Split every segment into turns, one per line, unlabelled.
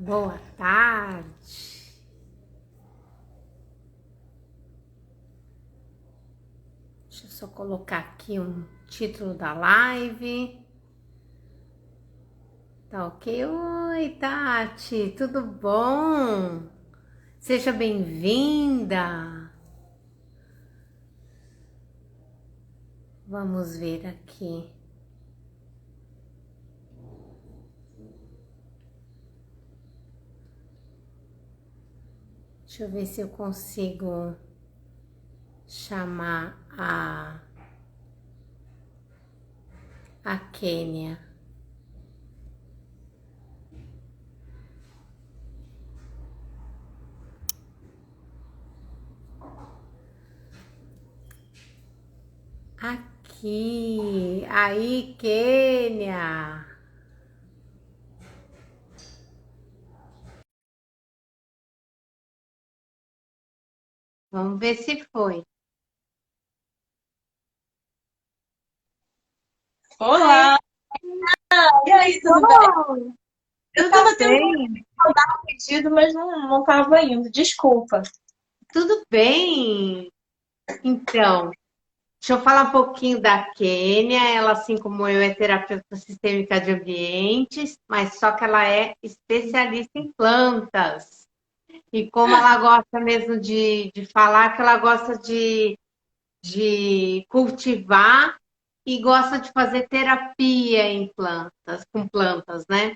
Boa tarde. Deixa eu só colocar aqui um título da live. Tá ok? Oi, Tati, tudo bom? Seja bem-vinda. Vamos ver aqui. Deixa eu ver se eu consigo chamar a Kênia. Aqui, aí, Kênia. Vamos ver se foi.
Olá! E aí, tudo bem?
Bom,
Eu
tudo
tava tentando
bem,
mandar um pedido, mas não tava indo. Desculpa.
tudo bem. Então, deixa eu falar um pouquinho da Kênia. Ela, assim como eu, é terapeuta sistêmica de ambientes, mas só que ela é especialista em plantas. E como ela gosta mesmo de falar, que ela gosta de cultivar e gosta de fazer terapia em plantas, com plantas, né?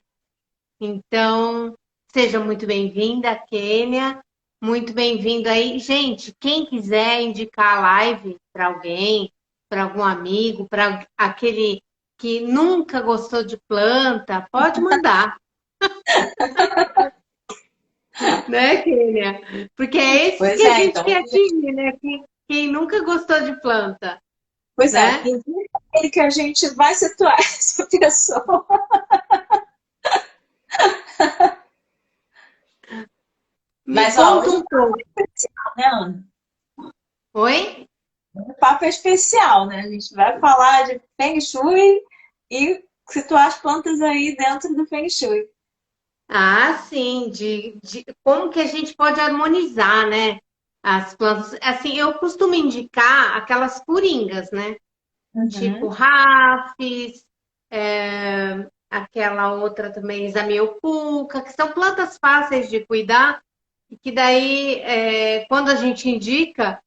Então, seja muito bem-vinda, Kênia. Muito bem-vindo aí. Gente, quem quiser indicar a live para alguém, para algum amigo, para aquele que nunca gostou de planta, pode mandar, né, Kênia? Porque é esses que
Pois
a
é,
gente
então.
quer atingir, né? Quem nunca gostou de planta,
Pois é,
né?
indica ele que a gente vai situar essa pessoa.
Me
Mas, ó,
conta
hoje
um pouco.
é especial, né, Ana?
Oi?
O papo é especial, né? A gente vai falar de Feng Shui e situar as plantas aí dentro do Feng Shui.
Ah, sim, de como que a gente pode harmonizar, né? As plantas. Assim, eu costumo indicar aquelas coringas, né? Tipo
Uhum.
rafes, aquela outra também, zamioculca, que são plantas fáceis de cuidar, e que daí, quando a gente indica,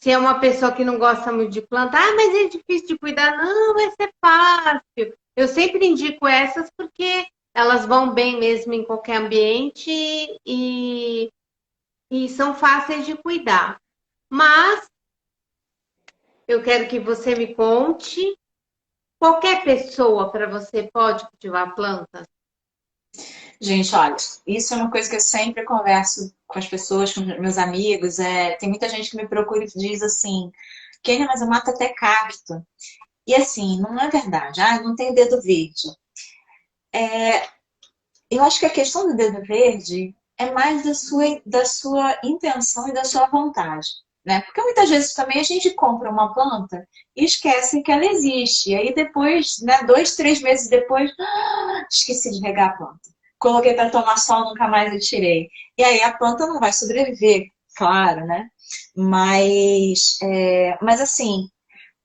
se é uma pessoa que não gosta muito de planta, mas é difícil de cuidar. Não, essa é fácil. Eu sempre indico essas porque elas vão bem mesmo em qualquer ambiente e são fáceis de cuidar. Mas eu quero que você me conte, qualquer pessoa para você pode cultivar plantas?
Gente, olha, isso é uma coisa que eu sempre converso com as pessoas, com meus amigos. Tem muita gente que me procura e diz assim, Kênia, mas eu mato até cacto. E assim, não é verdade. Ah, não tem dedo verde. Eu acho que a questão do dedo verde é mais da sua intenção e da sua vontade, né? Porque muitas vezes também a gente compra uma planta e esquece que ela existe. E aí depois, né, 2, 3 meses depois, esqueci de regar a planta. Coloquei para tomar sol, nunca mais eu tirei. E aí a planta não vai sobreviver, claro, né? Mas assim,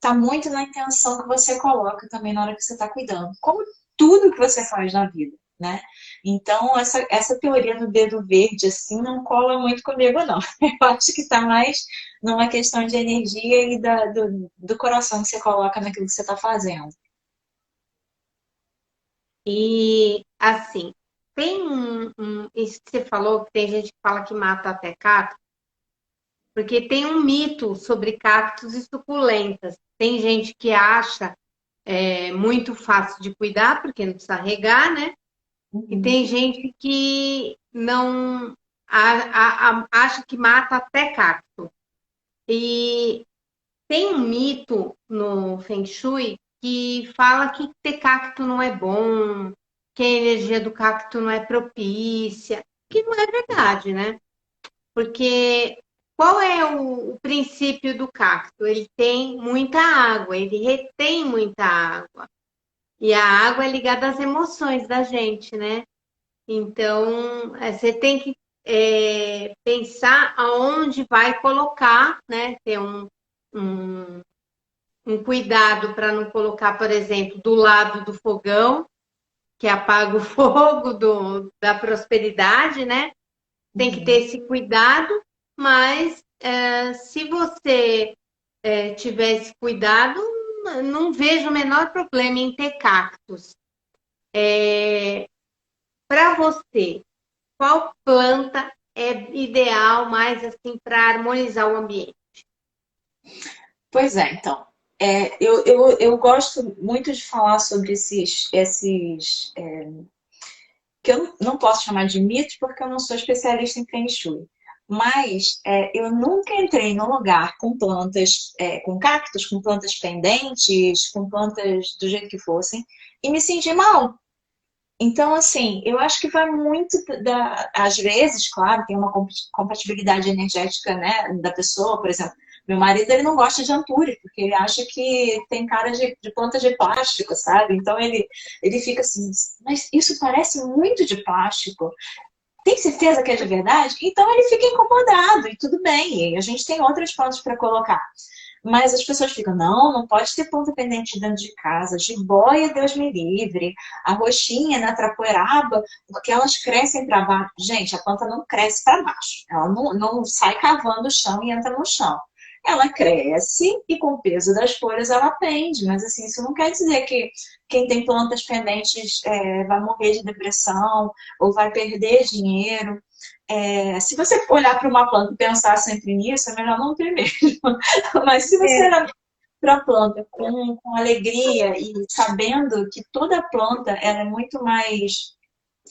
tá muito na intenção que você coloca também na hora que você está cuidando. Como tudo que você faz na vida, né? Então, essa teoria do dedo verde, assim, não cola muito comigo, não. Eu acho que está mais numa questão de energia e do coração que você coloca naquilo que você está fazendo.
E assim, tem isso que você falou, que tem gente que fala que mata até cacto, porque tem um mito sobre cactos e suculentas. Tem gente que acha muito fácil de cuidar, porque não precisa regar, né? E
Uhum.
tem gente que não acha que mata até cacto. E tem um mito no Feng Shui que fala que ter cacto não é bom, que a energia do cacto não é propícia, que não é verdade, né? Porque qual é o princípio do cacto? Ele tem muita água, ele retém muita água. E a água é ligada às emoções da gente, né? Então, você tem que pensar aonde vai colocar, né? Ter um, um cuidado para não colocar, por exemplo, do lado do fogão, que apaga o fogo da prosperidade, né? Tem que ter
Uhum.
esse cuidado, mas se você tiver esse cuidado, não vejo o menor problema em ter cactos. Para você, qual planta é ideal mais assim para harmonizar o ambiente?
Pois é, então. Eu gosto muito de falar sobre que eu não posso chamar de mitos porque eu não sou especialista em Feng Shui. Mas eu nunca entrei num lugar com plantas, com cactos, com plantas pendentes, com plantas do jeito que fossem, e me senti mal. Então, assim, eu acho que vai muito às vezes, claro, tem uma compatibilidade energética, né, da pessoa, por exemplo. Meu marido, ele não gosta de anture, porque ele acha que tem cara de planta de plástico, sabe? Então ele fica assim, mas isso parece muito de plástico. Tem certeza que é de verdade? Então ele fica incomodado e tudo bem. E a gente tem outras plantas para colocar. Mas as pessoas ficam, não, não pode ter planta pendente dentro de casa. Jiboia, Deus me livre. A roxinha na trapoeraba, porque elas crescem para baixo. Gente, a planta não cresce para baixo. Ela não sai cavando o chão e entra no chão. Ela cresce e com o peso das folhas ela pende. Mas assim, isso não quer dizer que quem tem plantas pendentes vai morrer de depressão ou vai perder dinheiro. Se você olhar para uma planta e pensar sempre nisso, é melhor não ter mesmo. Mas se você
É,
olhar para a planta com alegria e sabendo que toda planta ela é muito mais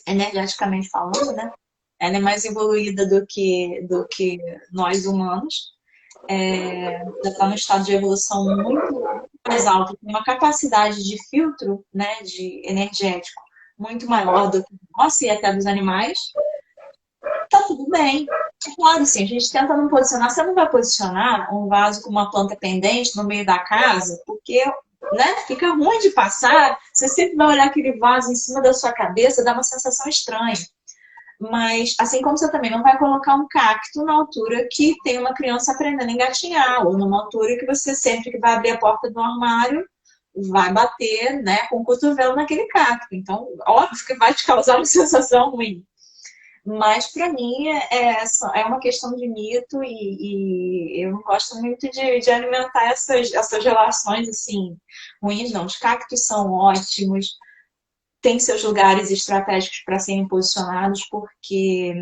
energeticamente falando, né? Ela é mais evoluída do que nós humanos. Já está no estado de evolução muito mais alto, tem uma capacidade de filtro, né, de energético muito maior do que nossa e até dos animais. Tá tudo bem. Claro, sim, a gente tenta não posicionar. Você não vai posicionar um vaso com uma planta pendente no meio da casa, porque, né, fica ruim de passar. Você sempre vai olhar aquele vaso em cima da sua cabeça, dá uma sensação estranha. Mas, assim como você também não vai colocar um cacto na altura que tem uma criança aprendendo a engatinhar, ou numa altura que você sempre que vai abrir a porta do armário, vai bater, né, com o cotovelo naquele cacto. Então, óbvio que vai te causar uma sensação ruim. Mas para mim é uma questão de mito e eu não gosto muito de alimentar essas relações assim ruins, não. Os cactos são ótimos, têm seus lugares estratégicos para serem posicionados porque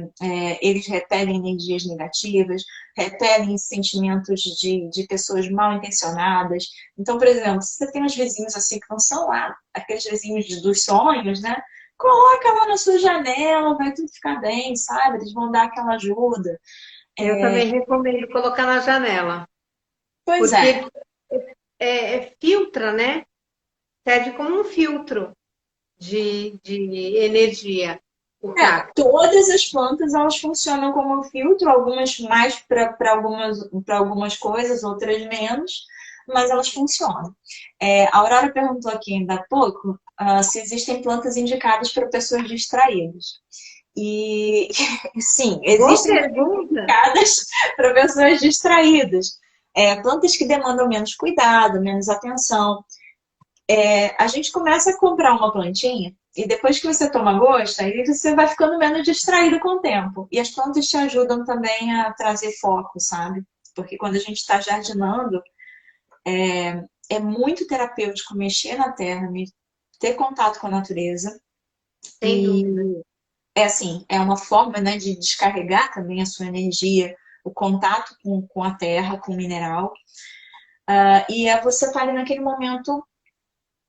eles repelem energias negativas, repelem sentimentos de pessoas mal intencionadas. Então, por exemplo, se você tem uns vizinhos assim que não são lá, aqueles vizinhos dos sonhos, né? Coloca lá na sua janela, vai tudo ficar bem, sabe? Eles vão dar aquela ajuda.
eu também recomendo colocar na janela,
Pois é.
porque filtra, né? Serve como um filtro de energia, o cacto.
Todas as plantas elas funcionam como um filtro, algumas mais para algumas coisas, outras menos, mas elas funcionam. A Aurora perguntou aqui ainda há pouco se existem plantas indicadas para pessoas distraídas. E sim,
Boa
existem
pergunta.
indicadas para pessoas distraídas. Plantas que demandam menos cuidado, menos atenção. A gente começa a comprar uma plantinha e depois que você toma gosto, aí você vai ficando menos distraído com o tempo. E as plantas te ajudam também a trazer foco, sabe? Porque quando a gente está jardinando, é muito terapêutico mexer na terra, ter contato com a natureza.
Sem dúvida.
E é assim, é uma forma, né, de descarregar também a sua energia, o contato com a terra, com o mineral. E você estar ali naquele momento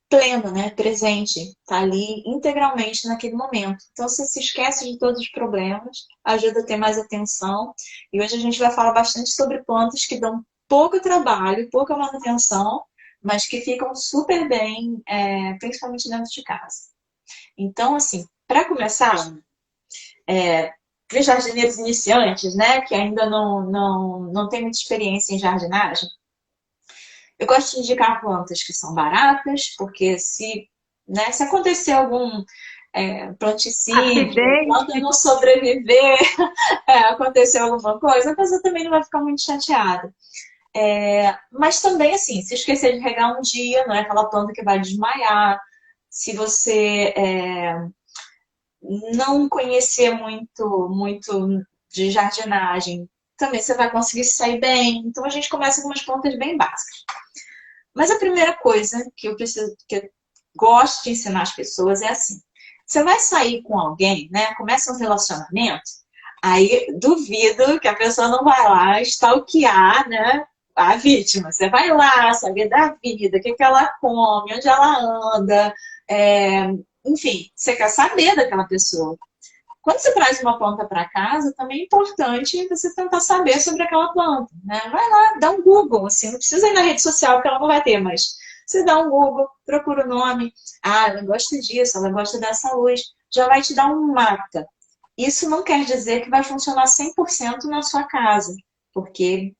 pleno, né? Presente, tá ali integralmente naquele momento. Então você se esquece de todos os problemas, ajuda a ter mais atenção. E hoje a gente vai falar bastante sobre plantas que dão pouco trabalho, pouca manutenção, mas que ficam super bem, principalmente dentro de casa. Então, assim, para começar, para os jardineiros iniciantes, né, que ainda não tem muita experiência em jardinagem, eu gosto de indicar plantas que são baratas, porque se acontecer planticídio, a
Acidente.
planta não sobreviver, aconteceu alguma coisa, a pessoa também não vai ficar muito chateada. Mas também, assim, se esquecer de regar um dia, não é aquela planta que vai desmaiar. Se você não conhecer muito de jardinagem, também você vai conseguir sair bem. Então a gente começa com umas plantas bem básicas. Mas a primeira coisa que eu gosto de ensinar as pessoas é assim: você vai sair com alguém, né? Começa um relacionamento, aí duvido que a pessoa não vai lá stalkear, né? A vítima. Você vai lá saber da vida, o que ela come, onde ela anda, enfim, você quer saber daquela pessoa. Quando você traz uma planta para casa, também é importante você tentar saber sobre aquela planta, né? Vai lá, dá um Google, assim, não precisa ir na rede social, porque ela não vai ter, mas você dá um Google, procura o nome, ela gosta disso, ela gosta dessa luz, já vai te dar um mapa. Isso não quer dizer que vai funcionar 100% na sua casa, porque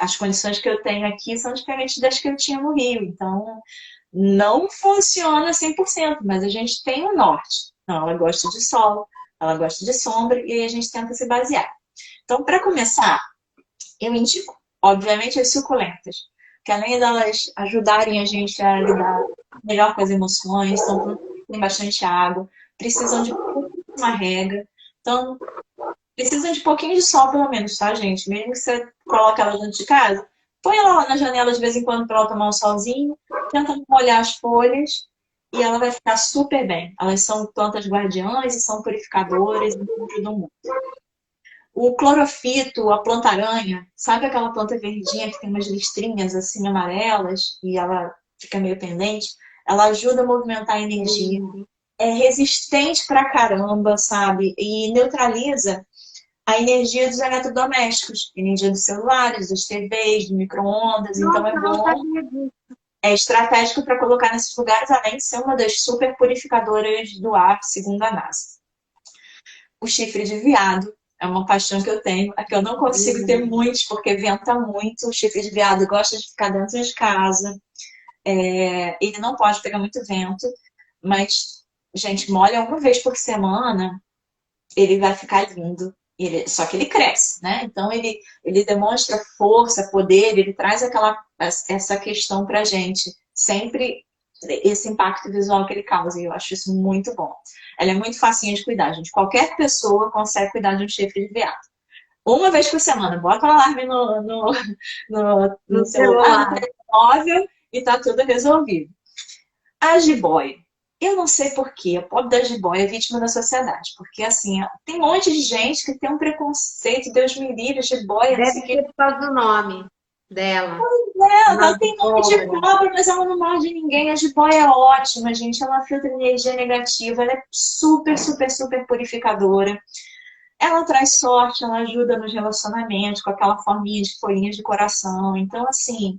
as condições que eu tenho aqui são diferentes das que eu tinha no Rio, então não funciona 100%, mas a gente tem o norte. Então, ela gosta de sol, ela gosta de sombra, e aí a gente tenta se basear. Então, para começar, eu indico, obviamente, as suculentas, que além delas ajudarem a gente a lidar melhor com as emoções, têm bastante água, precisam de uma rega, então precisam de pouquinho de sol, pelo menos, tá, gente? Mesmo que você coloque ela dentro de casa, põe ela lá na janela de vez em quando para ela tomar um solzinho, tenta não molhar as folhas e ela vai ficar super bem. Elas são plantas guardiãs e são purificadoras e ajudam muito. O clorofito, a planta-aranha, sabe aquela planta verdinha que tem umas listrinhas assim amarelas e ela fica meio pendente? Ela ajuda a movimentar a energia. É resistente pra caramba, sabe? E neutraliza a energia dos eletrodomésticos, energia dos celulares, das TVs, do micro-ondas, então é
Nossa, não
bom,
sabia disso.
é estratégico para colocar nesses lugares, além de ser uma das super purificadoras do ar, segundo a NASA. O chifre de veado é uma paixão que eu tenho, é que eu não consigo ter muitos, porque venta muito, o chifre de veado gosta de ficar dentro de casa, ele não pode pegar muito vento, mas, gente, molha uma vez por semana, ele vai ficar lindo. Só que ele cresce, né? Então ele demonstra força, poder, ele traz essa questão pra gente. Sempre esse impacto visual que ele causa. E eu acho isso muito bom. Ela é muito facinha de cuidar, gente. Qualquer pessoa consegue cuidar de um chifre de veado. Uma vez por semana, bota um alarme no
No
celular, no
celular.
telemóvel e tá tudo resolvido. A jiboia. Eu não sei por quê, a pobre da jiboia é vítima da sociedade. Porque, assim, tem um monte de gente que tem um preconceito, Deus me livre, jiboia, não sei
Deve
o quê.
ser por causa do nome dela.
Ela
Nome de
tem nome de
cobra.
cobra, mas ela não morde ninguém. A jiboia é ótima, gente. Ela filtra energia negativa, ela é super, super, super purificadora. Ela traz sorte, ela ajuda nos relacionamentos, com aquela forminha de folhinhas de coração. Então, assim,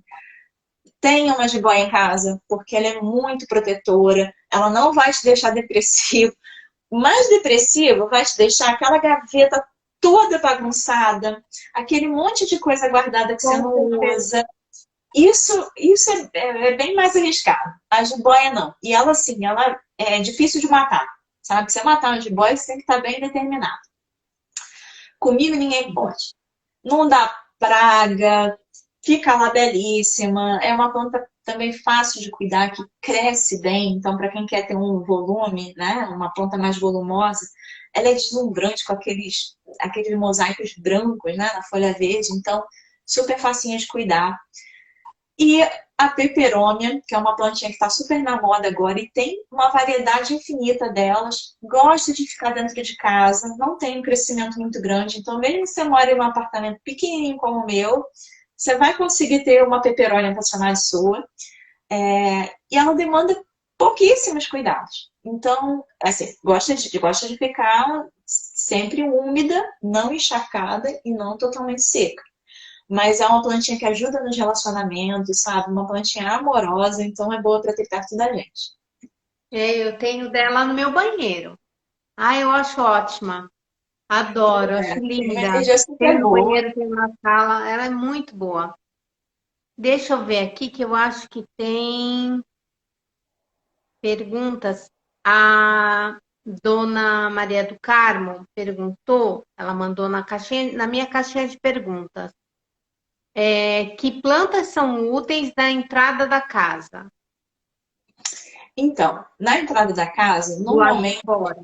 tenha uma jiboia em casa, porque ela é muito protetora, ela não vai te deixar depressivo. Mais depressivo vai te deixar aquela gaveta toda bagunçada, aquele monte de coisa guardada que você
Com
não
certeza.
usa. Isso é bem mais arriscado. A jiboia não. E ela, assim, ela é difícil de matar. Sabe? Você matar uma jiboia, você tem que estar bem determinado. Comigo ninguém pode. Não dá praga, fica lá belíssima. É uma planta também fácil de cuidar, que cresce bem. Então, para quem quer ter um volume, né, uma planta mais volumosa, ela é deslumbrante com aqueles mosaicos brancos, né, na folha verde. Então, super facinha de cuidar. E a peperômia, que é uma plantinha que está super na moda agora e tem uma variedade infinita delas. Gosta de ficar dentro de casa, não tem um crescimento muito grande. Então, mesmo que você mora em um apartamento pequenininho como o meu, você vai conseguir ter uma peperômia estacionária sua. E ela demanda pouquíssimos cuidados. Então, assim, gosta de ficar sempre úmida, não encharcada e não totalmente seca. Mas é uma plantinha que ajuda nos relacionamentos, sabe? Uma plantinha amorosa, então é boa para ter perto da gente.
Eu tenho dela no meu banheiro. Eu acho ótima. Adoro, acho
Tem uma
linda.
energia
Tem
super
no
boa.
banheiro, tem na sala. Ela é muito boa. Deixa eu ver aqui que eu acho que tem perguntas. A Dona Maria do Carmo perguntou, ela mandou na minha caixinha de perguntas, que plantas são úteis na entrada da casa,
Então, na entrada da casa,
do lado de
normalmente
fora?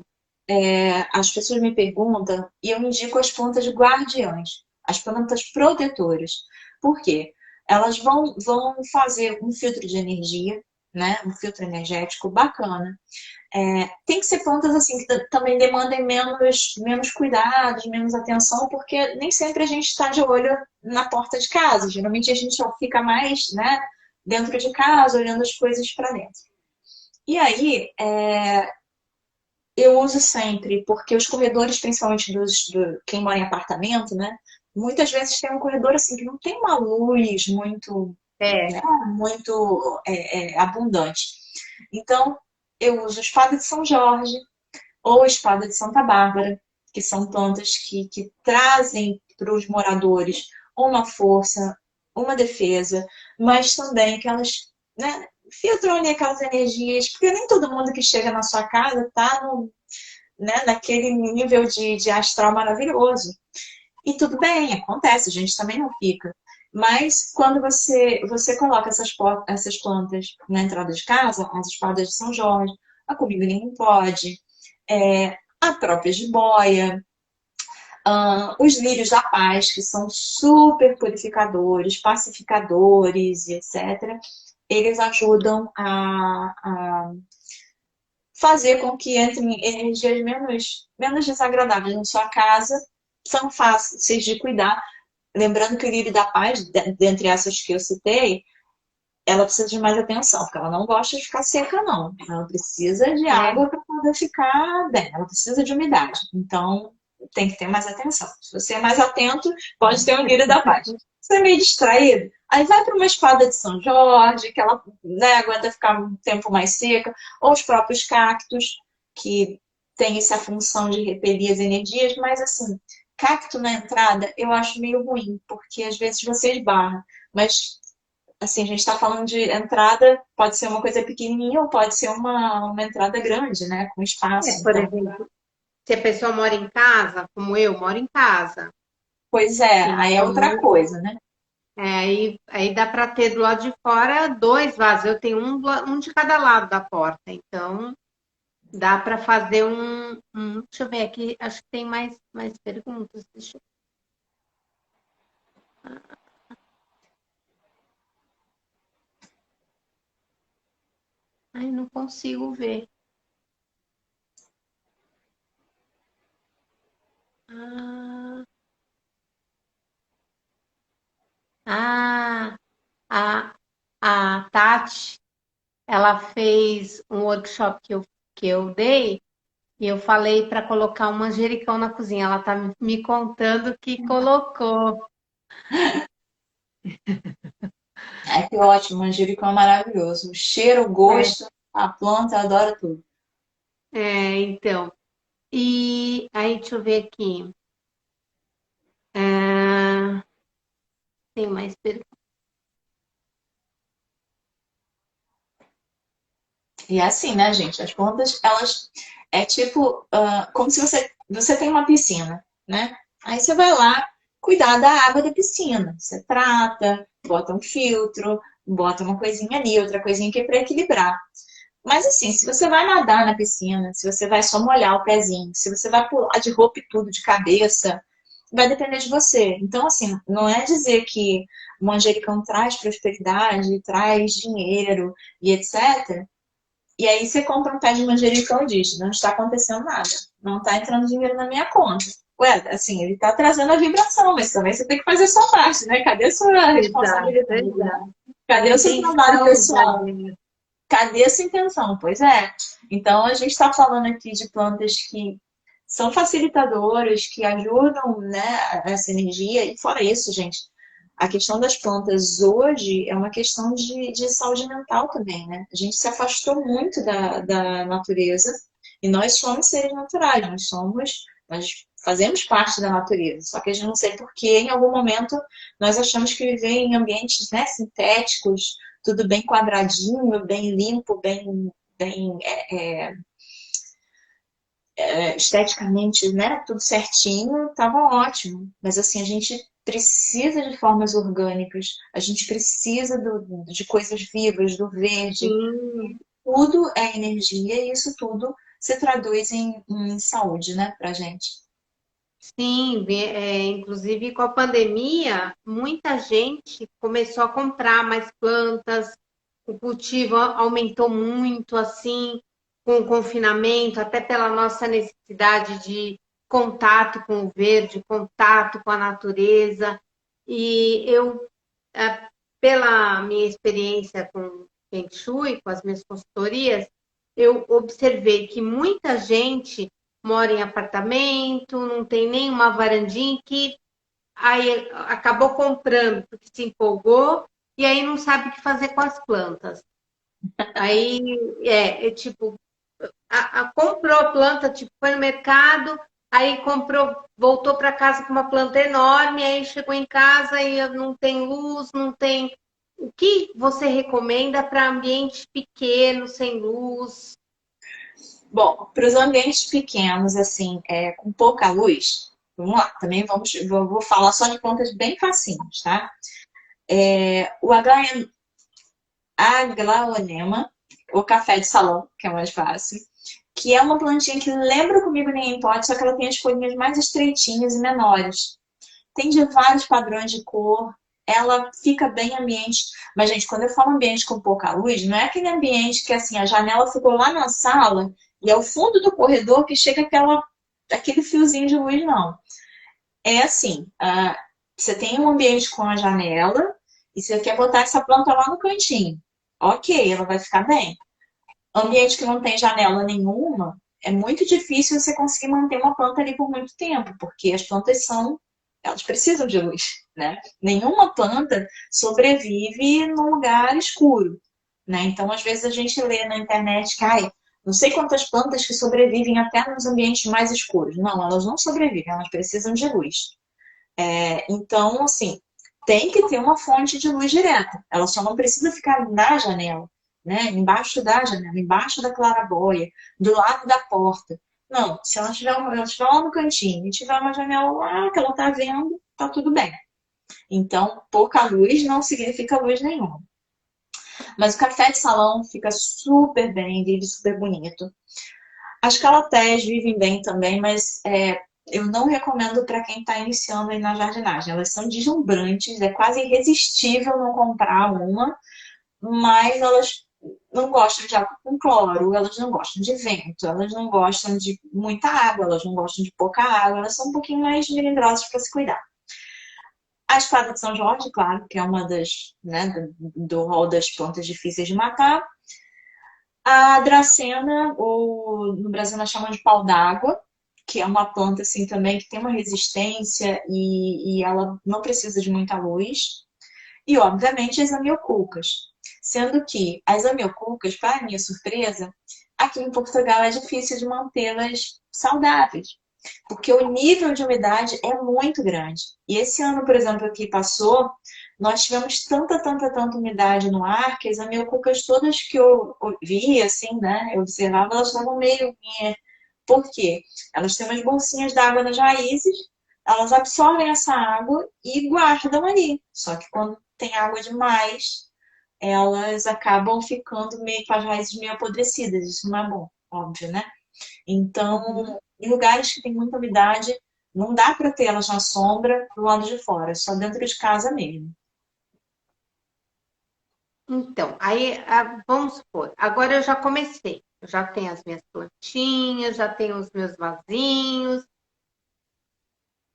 as pessoas me perguntam e eu indico as plantas guardiãs, as plantas protetoras. Por quê? Elas vão fazer um filtro de energia, né? Um filtro energético bacana. Tem que ser plantas assim que também demandem menos cuidados, menos atenção, porque nem sempre a gente está de olho na porta de casa. Geralmente a gente só fica mais, né, dentro de casa, olhando as coisas para dentro. E aí, eu uso sempre, porque os corredores, principalmente quem mora em apartamento, né? Muitas vezes tem um corredor assim que não tem uma luz muito,
É,
né, muito abundante. Então, eu uso espada de São Jorge ou espada de Santa Bárbara, que são plantas que trazem para os moradores uma força, uma defesa, mas também que elas, né, filtram ali aquelas energias, porque nem todo mundo que chega na sua casa está naquele nível de astral maravilhoso. E tudo bem, acontece, a gente também não fica. Mas quando você coloca essas plantas na entrada de casa, as espadas de São Jorge, a comigo ninguém pode, a própria jiboia, os lírios da paz, que são super purificadores, pacificadores e etc., eles ajudam a fazer com que entrem energias menos desagradáveis na sua casa, são fáceis de cuidar. Lembrando que o lírio da paz, dentre essas que eu citei, ela precisa de mais atenção, porque ela não gosta de ficar seca, não. Ela precisa de
é,
água para poder ficar bem, ela precisa de umidade. Então, tem que ter mais atenção. Se você é mais atento, pode ter um lírio da paz. Se você é meio distraído, aí vai para uma espada de São Jorge, que ela, né, aguenta ficar um tempo mais seca, ou os próprios cactos, que tem essa função de repelir as energias, mas assim, cacto na entrada eu acho meio ruim, porque às vezes você esbarra, mas assim, a gente está falando de entrada, pode ser uma coisa pequenininha ou pode ser uma entrada grande, né? Com espaço.
por
Então,
exemplo, se a pessoa mora em casa, como eu moro em casa,
pois é, aí é outra
então
coisa, né?
aí dá para ter do lado de fora dois vasos. Eu tenho um de cada lado da porta, então dá para fazer deixa eu ver aqui, acho que tem mais perguntas. Deixa eu... Ai, não consigo ver. Ah, ah, a, a Tati, ela fez um workshop que eu dei e eu falei para colocar um manjericão na cozinha. Ela tá me contando que colocou.
Que ótimo, manjericão é maravilhoso. O cheiro, o
É,
gosto, a planta, eu adoro tudo.
então. E aí, deixa eu ver aqui. Ah, tem mais perguntas.
E é assim, né, gente? As plantas, elas é tipo, como se você tem uma piscina, né? Aí você vai lá cuidar da água da piscina. Você trata, bota um filtro, bota uma coisinha ali, outra coisinha aqui para equilibrar. Mas assim, se você vai nadar na piscina, se você vai só molhar o pezinho, se você vai pular de roupa e tudo, de cabeça, vai depender de você. Então, assim, não é dizer que o manjericão traz prosperidade, traz dinheiro e etc. E aí você compra um pé de manjericão e diz, não está acontecendo nada, não está entrando dinheiro na minha conta. Ué, assim, ele está trazendo a vibração, mas também você tem que fazer a sua parte, né? Cadê a sua
Exato,
responsabilidade?
exato. A
Cadê o seu trabalho
intenção,
pessoal?
Dani.
Cadê essa intenção? Pois é. Então, a gente está falando aqui de plantas que são facilitadoras, que ajudam, né, essa energia. E fora isso, gente, a questão das plantas hoje é uma questão de saúde mental também, né? A gente se afastou muito da natureza e nós somos seres naturais, nós fazemos parte da natureza. Só que a gente não sei por que em algum momento nós achamos que viver em ambientes, né, sintéticos, tudo bem quadradinho, bem limpo, bem esteticamente, né, tudo certinho, tava ótimo. Mas assim, a gente precisa de formas orgânicas, a gente precisa de coisas vivas, do verde.
Sim,
Tudo é energia e isso tudo se traduz em saúde, né, pra gente.
sim, inclusive com a pandemia, muita gente começou a comprar mais plantas, o cultivo aumentou muito, assim, com o confinamento, até pela nossa necessidade de contato com o verde, contato com a natureza. E eu, eh, pela minha experiência com Feng Shui, com as minhas consultorias, eu observei que muita gente mora em apartamento, não tem nenhuma varandinha, que aí acabou comprando porque se empolgou e aí não sabe o que fazer com as plantas. Aí tipo, comprou a planta, tipo, foi no mercado, aí comprou, voltou para casa com uma planta enorme, aí chegou em casa e não tem luz, não tem. O que você recomenda para ambiente pequeno, sem luz?
Bom, para os ambientes pequenos, assim, com pouca luz, vamos lá, também vou falar só de plantas bem facinhas, tá? O aglaonema, o café de salão, que é mais fácil, que é uma plantinha que lembra comigo ninguém pode, só que ela tem as folhinhas mais estreitinhas e menores. Tem de vários padrões de cor, ela fica bem em ambiente. Mas, gente, quando eu falo ambiente com pouca luz, não é aquele ambiente que assim, a janela ficou lá na sala e é o fundo do corredor que chega aquele fiozinho de luz, não. É assim, você tem um ambiente com a janela e você quer botar essa planta lá no cantinho. Ok, ela vai ficar bem. Ambiente que não tem janela nenhuma, é muito difícil você conseguir manter uma planta ali por muito tempo, porque as plantas elas precisam de luz, né? Nenhuma planta sobrevive num lugar escuro, né? Então, às vezes a gente lê na internet que, não sei quantas plantas que sobrevivem até nos ambientes mais escuros. Não, elas não sobrevivem, elas precisam de luz. Então, assim, tem que ter uma fonte de luz direta. Ela só não precisa ficar na janela, né? Embaixo da janela, embaixo da claraboia, do lado da porta. Não, se ela estiver lá no cantinho e tiver uma janela lá que ela tá vendo, tá tudo bem. Então, pouca luz não significa luz nenhuma. Mas o café de salão fica super bem, vive super bonito. As calatés vivem bem também, mas eu não recomendo para quem está iniciando aí na jardinagem. Elas são deslumbrantes, é quase irresistível não comprar uma, mas elas não gostam de água com cloro, elas não gostam de vento, elas não gostam de muita água, elas não gostam de pouca água, elas são um pouquinho mais melindrosas para se cuidar. A espada de São Jorge, claro, que é uma das, né, do rol das plantas difíceis de matar. A dracena, ou no Brasil nós chamamos de pau d'água, que é uma planta assim também que tem uma resistência e ela não precisa de muita luz. E, obviamente, as amioculcas. Sendo que as amioculcas, para minha surpresa, aqui em Portugal é difícil de mantê-las saudáveis, porque o nível de umidade é muito grande. E esse ano, por exemplo, que passou, nós tivemos tanta umidade no ar que as amioculcas todas que eu vi, assim, né, eu observava, elas estavam meio... Por quê? Elas têm umas bolsinhas d'água nas raízes, elas absorvem essa água e guardam ali. Só que quando tem água demais, elas acabam ficando meio com as raízes meio apodrecidas. Isso não é bom, óbvio, né? Então, em lugares que tem muita umidade, não dá para ter elas na sombra do lado de fora, só dentro de casa mesmo.
Então, aí vamos supor, agora eu já comecei, eu já tenho as minhas plantinhas, já tenho os meus vasinhos.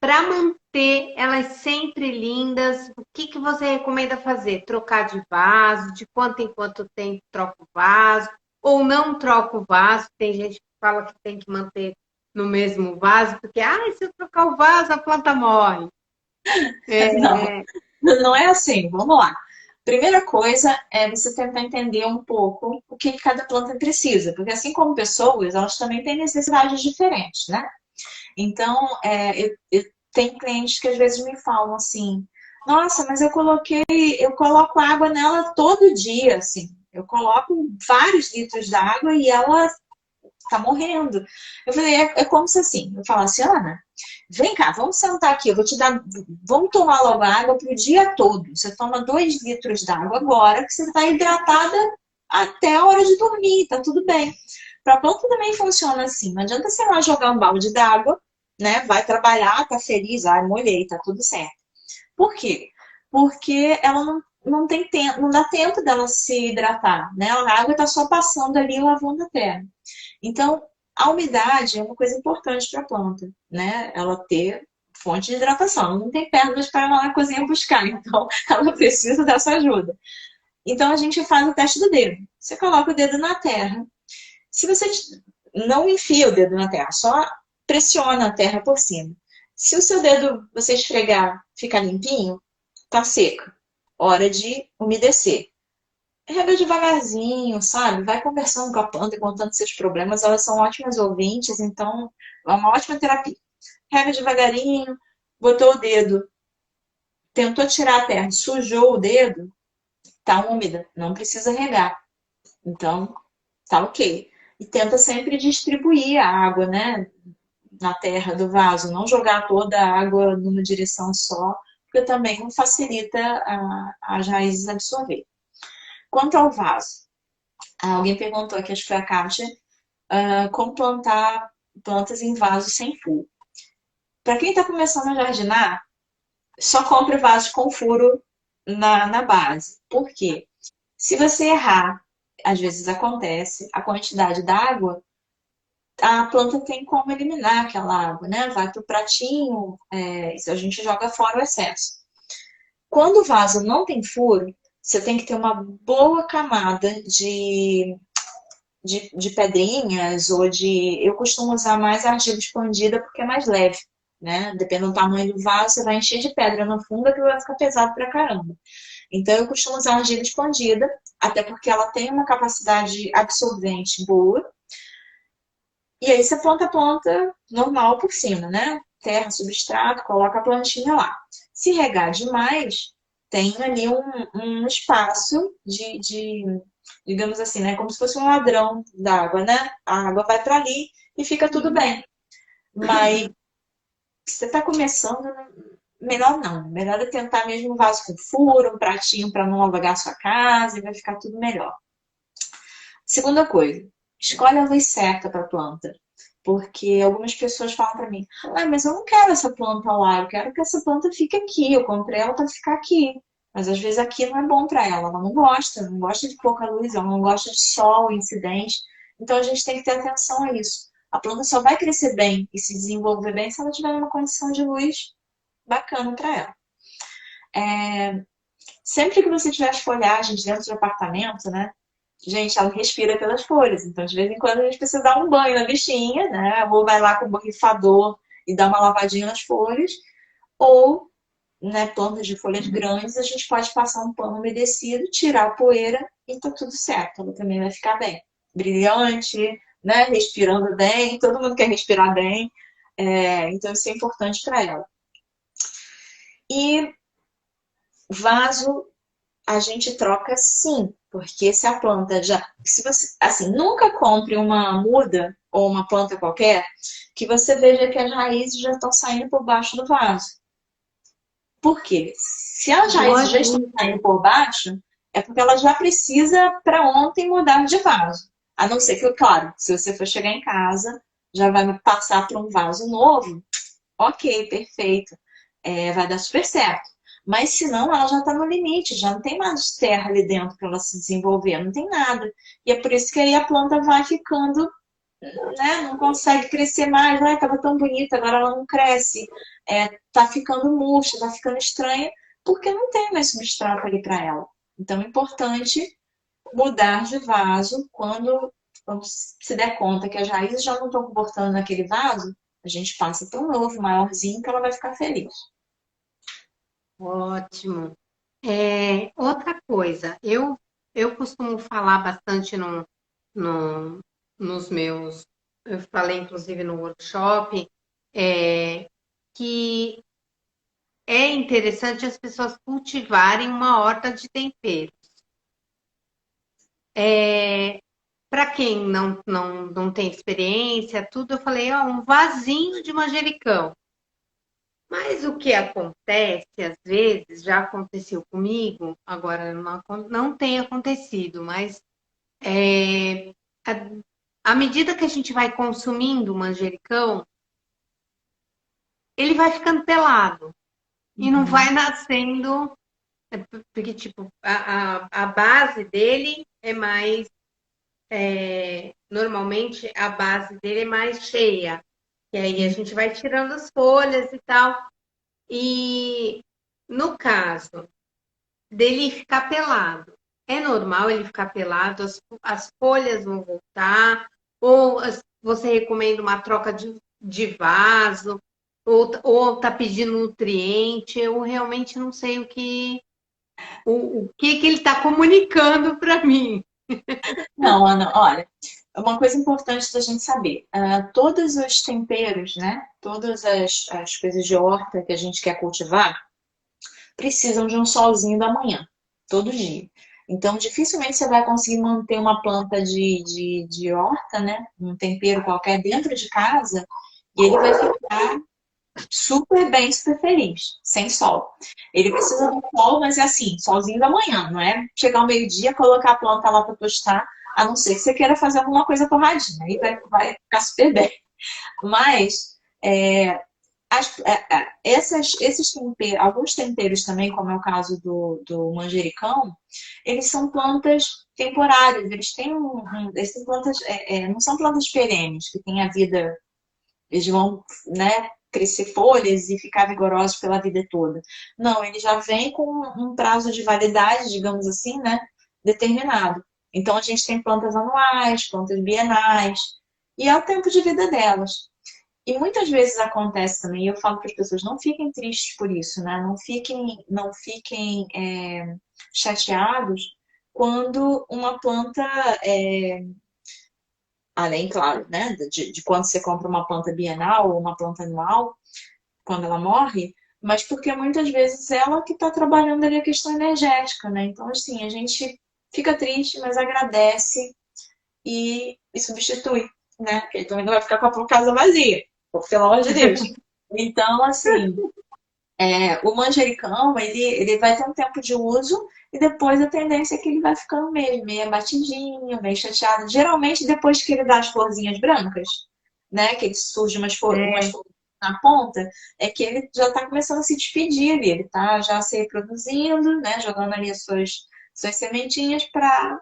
Para manter elas sempre lindas, o que você recomenda fazer? Trocar de vaso? De quanto em quanto tempo troca o vaso? Ou não troca o vaso? Tem gente que fala que tem que manter no mesmo vaso, porque se eu trocar o vaso, a planta morre.
Não, não é assim. Vamos lá. Primeira coisa é você tentar entender um pouco o que cada planta precisa, porque assim como pessoas, elas também têm necessidades diferentes, né? Então, eu tenho clientes que às vezes me falam assim, nossa, mas eu coloco água nela todo dia, assim. Eu coloco vários litros d'água e ela tá morrendo. Eu falei, é como se assim, eu falasse, Ana, vem cá, vamos sentar aqui, eu vou te dar, vamos tomar logo água pro dia todo. Você toma 2 litros d'água agora, que você está hidratada até a hora de dormir, tá tudo bem. Para a planta também funciona assim, não adianta você ir lá jogar um balde d'água, né? Vai trabalhar, tá feliz, molhei, tá tudo certo. Por quê? Porque ela não tem tempo, não dá tempo dela se hidratar, né? A água está só passando ali lavando a terra. Então, a umidade é uma coisa importante para a planta, né? Ela ter fonte de hidratação. Ela não tem pernas para ir lá na cozinha buscar, então ela precisa dessa ajuda. Então, a gente faz o teste do dedo. Você coloca o dedo na terra. Se você não enfia o dedo na terra, só pressiona a terra por cima. Se o seu dedo, você esfregar, ficar limpinho, tá seco. Hora de umedecer. Rega devagarzinho, sabe? Vai conversando com a planta e contando seus problemas. Elas são ótimas ouvintes, então é uma ótima terapia. Rega devagarinho, botou o dedo, tentou tirar a terra, sujou o dedo, tá úmida, não precisa regar. Então, tá ok. E tenta sempre distribuir a água, né? Na terra do vaso, não jogar toda a água numa direção só, porque também não facilita as raízes absorver. Quanto ao vaso, alguém perguntou aqui, acho que foi a Kátia, como plantar plantas em vaso sem furo. Para quem está começando a jardinar, só compre vasos com furo na base. Por quê? Se você errar, às vezes acontece, a quantidade d'água, a planta tem como eliminar aquela água, né? Vai para o pratinho, a gente joga fora o excesso. Quando o vaso não tem furo, você tem que ter uma boa camada de pedrinhas ou de. Eu costumo usar mais argila expandida porque é mais leve, né? Dependendo do tamanho do vaso, você vai encher de pedra no fundo que vai ficar pesado pra caramba. Então eu costumo usar argila expandida, até porque ela tem uma capacidade absorvente boa. E aí você planta a planta normal por cima, né? Terra, substrato, coloca a plantinha lá. Se regar demais, tem ali um espaço digamos assim, né? Como se fosse um ladrão d'água, né? A água vai para ali e fica tudo bem. Mas se você está começando, melhor não. Melhor é tentar mesmo um vaso com furo, um pratinho para não alagar a sua casa e vai ficar tudo melhor. Segunda coisa, escolhe a luz certa para a planta. Porque algumas pessoas falam para mim, mas eu não quero essa planta lá, eu quero que essa planta fique aqui, eu comprei ela para ficar aqui. Mas às vezes aqui não é bom para ela, ela não gosta de pouca luz, ela não gosta de sol incidente. Então a gente tem que ter atenção a isso. A planta só vai crescer bem e se desenvolver bem se ela tiver uma condição de luz bacana para ela. Sempre que você tiver as folhagens dentro do apartamento, né? Gente, ela respira pelas folhas, então de vez em quando a gente precisa dar um banho na bichinha, né? Ou vai lá com o borrifador e dar uma lavadinha nas folhas, ou, né, plantas de folhas grandes, a gente pode passar um pano umedecido, tirar a poeira e tá tudo certo, ela também vai ficar bem. Brilhante, né? Respirando bem, todo mundo quer respirar bem, então isso é importante para ela. E vaso a gente troca sim, porque se a planta já. Se você, assim, nunca compre uma muda ou uma planta qualquer que você veja que as raízes já estão saindo por baixo do vaso. Por quê? Se as
Boa
raízes já estão
dica.
saindo por baixo, é porque ela já precisa para ontem mudar de vaso. A não ser que, claro, se você for chegar em casa, já vai passar para um vaso novo, ok, perfeito. Vai dar super certo. Mas se não, ela já está no limite, já não tem mais terra ali dentro para ela se desenvolver, não tem nada. E é por isso que aí a planta vai ficando, né, não consegue crescer mais. Ai, estava tão bonita, agora ela não cresce. Tá ficando murcha, tá ficando estranha, porque não tem mais substrato ali para ela. Então é importante mudar de vaso quando se der conta que as raízes já não estão comportando naquele vaso, a gente passa para um novo, maiorzinho, que ela vai ficar feliz.
Ótimo. Outra coisa, eu costumo falar bastante no, nos meus, eu falei inclusive no workshop, que é interessante as pessoas cultivarem uma horta de tempero. Para quem não tem experiência, tudo, eu falei, ó, um vasinho de manjericão. Mas o que acontece, às vezes, já aconteceu comigo, agora não tem acontecido, mas à medida que a gente vai consumindo o manjericão, ele vai ficando pelado e não vai
Uhum.
nascendo, porque, tipo, a base dele é mais. Normalmente a base dele é mais cheia. E aí a gente vai tirando as folhas e tal. E no caso dele ficar pelado, é normal ele ficar pelado, as folhas vão voltar, ou você recomenda uma troca de vaso, ou tá pedindo nutriente, eu realmente não sei o que ele está comunicando para mim.
Não, Ana, olha, uma coisa importante da gente saber, todos os temperos, né? Todas as coisas de horta que a gente quer cultivar precisam de um solzinho da manhã, todo dia. Então, dificilmente você vai conseguir manter uma planta de horta, né? Um tempero qualquer dentro de casa, e ele vai ficar super bem, super feliz, sem sol. Ele precisa do sol, mas é assim, solzinho da manhã, não é chegar ao meio-dia, colocar a planta lá para tostar, a não ser que você queira fazer alguma coisa torradinha, aí vai ficar super bem. Mas esses temperos, alguns temperos também, como é o caso do manjericão, eles são plantas temporárias, eles têm eles têm plantas, não são plantas perenes, que têm a vida, eles vão, né, crescer folhas e ficar vigorosos pela vida toda. Não, ele já vem com um prazo de validade, digamos assim, né, determinado. Então a gente tem plantas anuais, plantas bienais, e é o tempo de vida delas. E muitas vezes acontece também, e eu falo para as pessoas, não fiquem tristes por isso, né? Não fiquem chateados quando uma planta, além, claro, né, de quando você compra uma planta bienal ou uma planta anual, quando ela morre, mas porque muitas vezes ela que está trabalhando ali a questão energética, né? Então, assim, a gente fica triste, mas agradece e substitui, né? Porque ele também não vai ficar com a casa vazia, pelo amor de Deus. Então, assim, o manjericão, ele vai ter um tempo de uso e depois a tendência é que ele vai ficando meio abatidinho, meio chateado. Geralmente, depois que ele dá as florzinhas brancas, né, que ele surge umas
É,
flores na ponta, é que ele já está começando a se despedir ali, ele está já se reproduzindo, né, jogando ali suas sementinhas para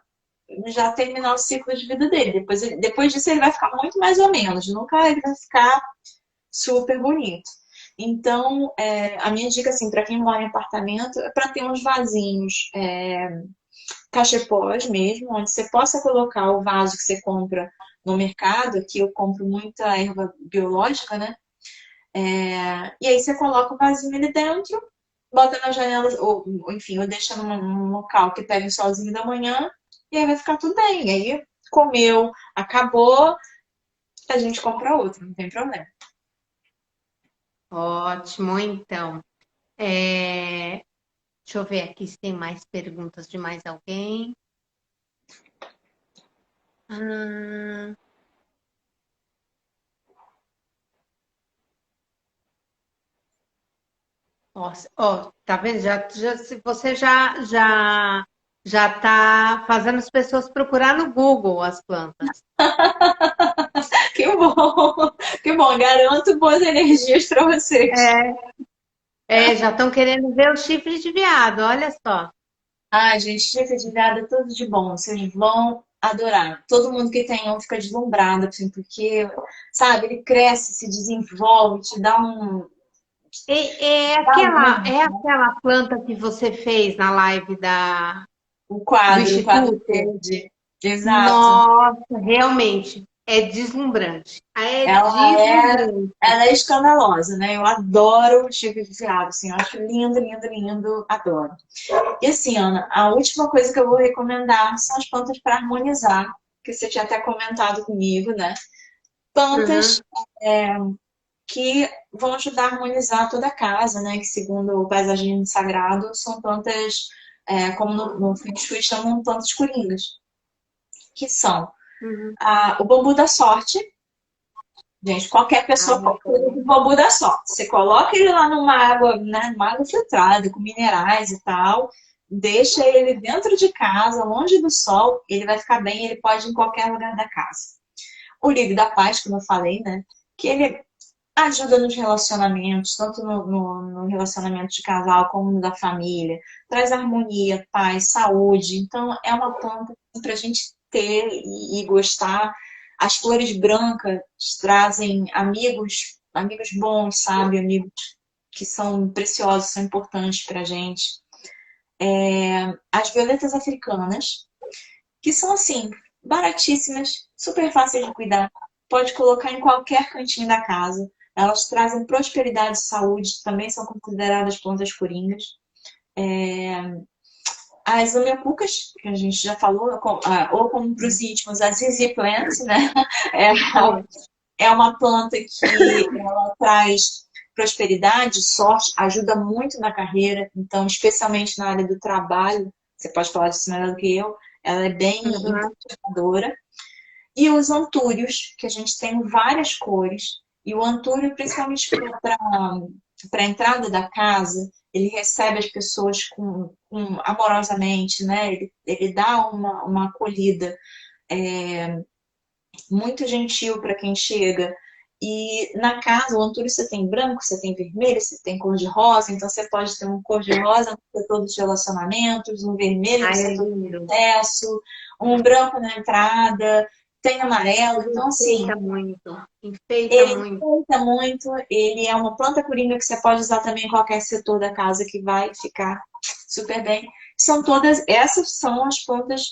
já terminar o ciclo de vida dele. Depois disso ele vai ficar muito mais ou menos, nunca ele vai ficar super bonito. Então, a minha dica, assim, para quem mora em apartamento, é para ter uns vasinhos cachepós mesmo, onde você possa colocar o vaso que você compra no mercado, que eu compro muita erva biológica, né? E aí você coloca o vasinho ali dentro, bota na janela, ou enfim, ou deixa num local que pega o solzinho da manhã, e aí vai ficar tudo bem. Aí comeu, acabou, a gente compra outro, não tem problema.
ótimo, então. É, deixa eu ver aqui se tem mais perguntas de mais alguém. Ah, nossa, ó, tá vendo? Se você já tá fazendo as pessoas procurar no Google as plantas.
Que bom, que bom, garanto boas energias para vocês.
Já estão querendo ver o chifre de veado, olha só.
Ai, gente, chifre de veado é tudo de bom, vocês vão adorar. Todo mundo que tem um fica deslumbrado, assim, porque, sabe, ele cresce, se desenvolve, te dá dá um
É
ânimo.
aquela planta que você fez na live do
O quadro
Instituto?
verde. Exato.
Nossa, realmente é deslumbrante. É
Ela é,
deslumbrante.
ela é escandalosa, né? Eu adoro o chifre de veado, assim, eu acho lindo, lindo, lindo, adoro. E assim, Ana, a última coisa que eu vou recomendar são as plantas para harmonizar, que você tinha até comentado comigo, né? Plantas
Uhum.
que vão ajudar a harmonizar toda a casa, né? Que segundo o paisagismo sagrado, são plantas, como no Feng Shui chamam plantas coringas, que são
Uhum.
O bambu da sorte. Gente, qualquer
Ah,
pessoa pode
muito
ter
bom.
o bambu da sorte. Você coloca ele lá numa água, né, numa água filtrada, com minerais e tal, deixa ele dentro de casa, longe do sol, ele vai ficar bem, ele pode ir em qualquer lugar da casa. O lírio da paz, como eu falei, né, que ele ajuda nos relacionamentos, tanto no relacionamento de casal como no da família, traz harmonia, paz, saúde. Então, é uma planta para a gente ter e gostar. As flores brancas trazem amigos, amigos bons, sabe? Amigos que são preciosos, são importantes para a gente. As violetas africanas, que são assim, baratíssimas, super fáceis de cuidar. Pode colocar em qualquer cantinho da casa. Elas trazem prosperidade e saúde, também são consideradas plantas coringas. As homeopucas, que a gente já falou, ou como para os íntimos, as easy plants, né? É,
É.
é uma planta que ela traz prosperidade, sorte, ajuda muito na carreira, então, especialmente na área do trabalho, você pode falar disso melhor do que eu, ela é bem
Uhum.
impulsionadora. E os antúrios, que a gente tem várias cores. E o antúrio, principalmente para a entrada da casa, ele recebe as pessoas amorosamente, né? Ele dá uma acolhida muito gentil para quem chega. E na casa, o antúrio você tem branco, você tem vermelho, você tem cor de rosa, então você pode ter um cor de rosa no setor dos relacionamentos, um vermelho no
Ai, é
setor
lindo.
do acesso, um branco na entrada, tem amarelo. Então, assim,
Enfeita muito. Enfeita
ele
muito.
conta muito, ele é uma planta coringa que você pode usar também em qualquer setor da casa que vai ficar super bem. São todas, essas são as plantas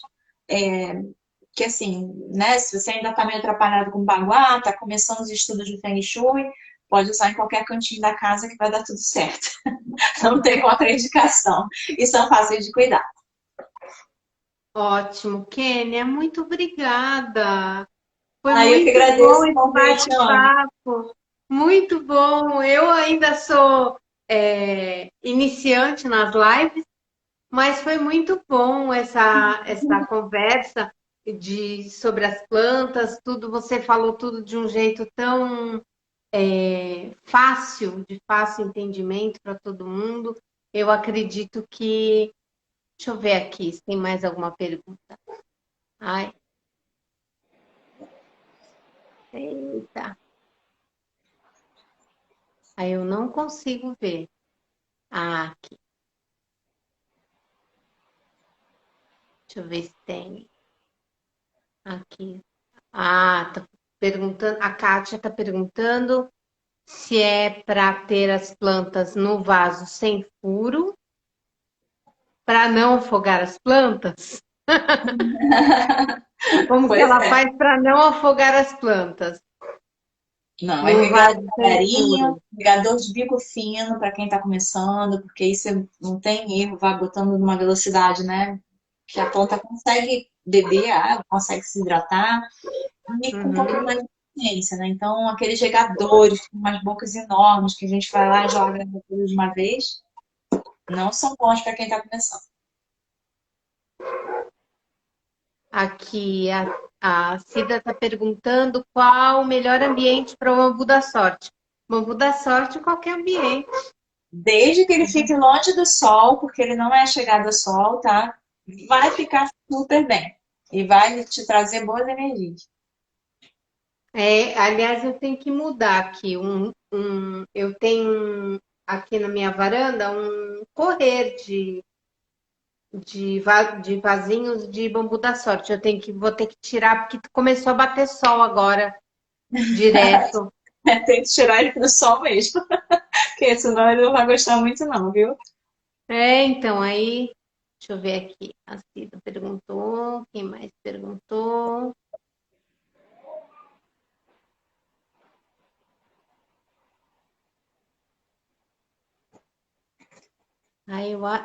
que assim, né, se você ainda está meio atrapalhado com o baguá, está começando os estudos de Feng Shui, pode usar em qualquer cantinho da casa que vai dar tudo certo. Não tem contraindicação. E são fáceis de cuidar.
Ótimo, Kênia, muito obrigada. Foi
Ah, eu que
muito bom
agradeço o
esse
convite, Ana.
bate-papo. Muito bom. Eu ainda sou iniciante nas lives, mas foi muito bom essa conversa sobre as plantas, tudo. Você falou tudo de um jeito tão fácil, de fácil entendimento para todo mundo. Eu acredito que. Deixa eu ver aqui se tem mais alguma pergunta. Ai, eita. Aí eu não consigo ver. Ah, aqui. Deixa eu ver se tem. Aqui. Ah, tá perguntando. A Kátia está perguntando se é para ter as plantas no vaso sem furo, para não afogar as plantas. Como que
Pois
ela
é.
faz para não afogar as plantas?
Não, é
No
regar
vaso sem
devagarinho,
furo.
regador de bico fino para quem está começando, porque aí você não tem erro, vai botando numa velocidade, né? Que a planta consegue beber a água, consegue se hidratar e com um pouquinho
Uhum.
mais de eficiência, né? Então, aqueles regadores com umas bocas enormes que a gente vai lá e joga tudo de uma vez, não são bons para quem está começando.
Aqui a Cida está perguntando qual o melhor ambiente para o bambu da sorte. Bambu da sorte em qualquer ambiente.
Desde que ele fique longe do sol, porque ele não é chegado ao sol, tá? Vai ficar super bem. E vai te trazer boas energias.
Aliás, eu tenho que mudar aqui. Eu tenho aqui na minha varanda um correr de vasinhos de bambu da sorte. Vou ter que tirar porque começou a bater sol agora, direto.
Tem que tirar ele do sol mesmo. Porque senão ele não vai gostar muito, não, viu?
Então, aí, deixa eu ver aqui. A Cida perguntou, quem mais perguntou?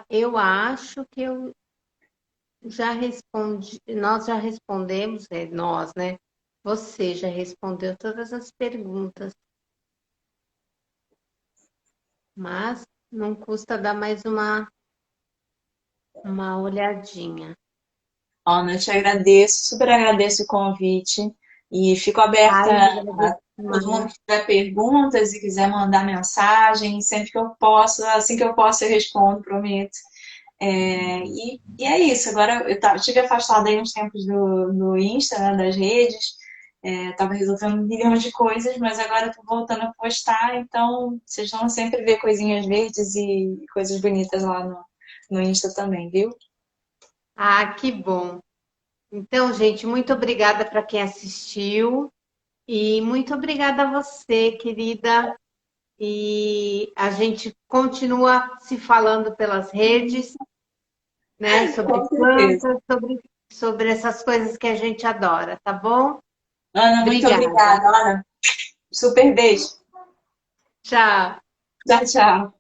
Eu acho que eu já respondi, nós já respondemos, nós, né? Você já respondeu todas as perguntas, mas não custa dar mais uma olhadinha.
Ana, eu te agradeço, super agradeço o convite e fico
Ai,
aberta
eu
a
agradeço
todo mundo
demais.
que tiver perguntas e quiser mandar mensagem, sempre que eu posso, assim que eu posso eu respondo, prometo. E é isso, agora estive afastada aí uns tempos do Insta, né, das redes, estava resolvendo um milhão de coisas, mas agora estou voltando a postar, então vocês vão sempre ver coisinhas verdes e coisas bonitas lá no Insta também, viu?
Ah, que bom. Então, gente, muito obrigada para quem assistiu e muito obrigada a você, querida. E a gente continua se falando pelas redes, né, sobre
Com certeza.
plantas, sobre essas coisas que a gente adora, tá bom?
Ana, muito
Obrigada.
obrigada. Ana, super beijo.
Tchau.
Tchau, tchau.